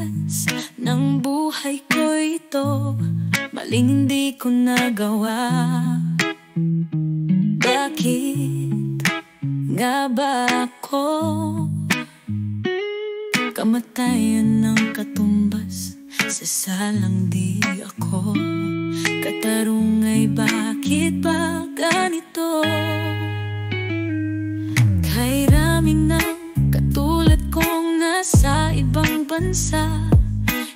oras ng buhay ko ito, maling hindi ko nagawa. Bakit nga ba ako kamatayan ng katumbas sa salang di ako? Katarungay, bakit ba ganito? Kay raming ng katulad kong nasa ibang bansa,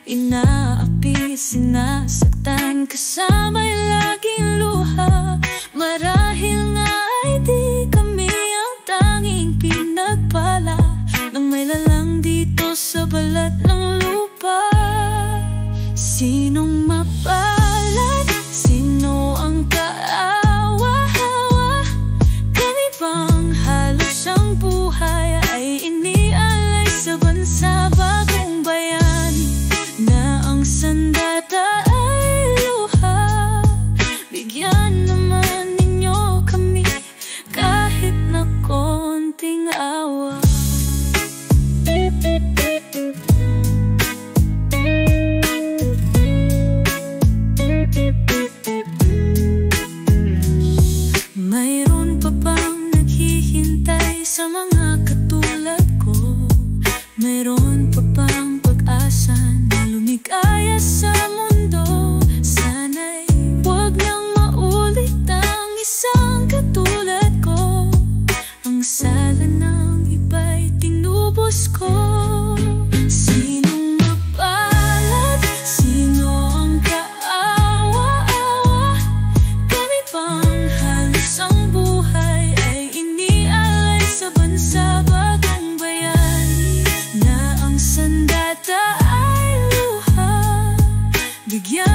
inaapi, sinasaktan, kasama'y laging luha. Marahil nga ay di kami ang tanging pinagpala ng may lalang dito sa balat ng lupa. Sinong mapalad? Sino ang kaawa-hawa? Kami bang halos ang buhay ay inialay sa bansa bagong bayan na ang sandata ay luha? Bigyan naman ninyo kami kahit na konting awa. Mayroon pa bang naghihintay sa mga katulad ko? Mayroon pa bang pag-asa na lumigaya sa mundo? Sana'y huwag nang maulit ang isang katulad ko. Ang sala ng iba'y tinubos ko. Sinong mapalad? Sino ang kaawa-awa? Kami bang halos ang buhay ay inialay sa bansa bagong bayan na ang sandata ay luha? Bigyan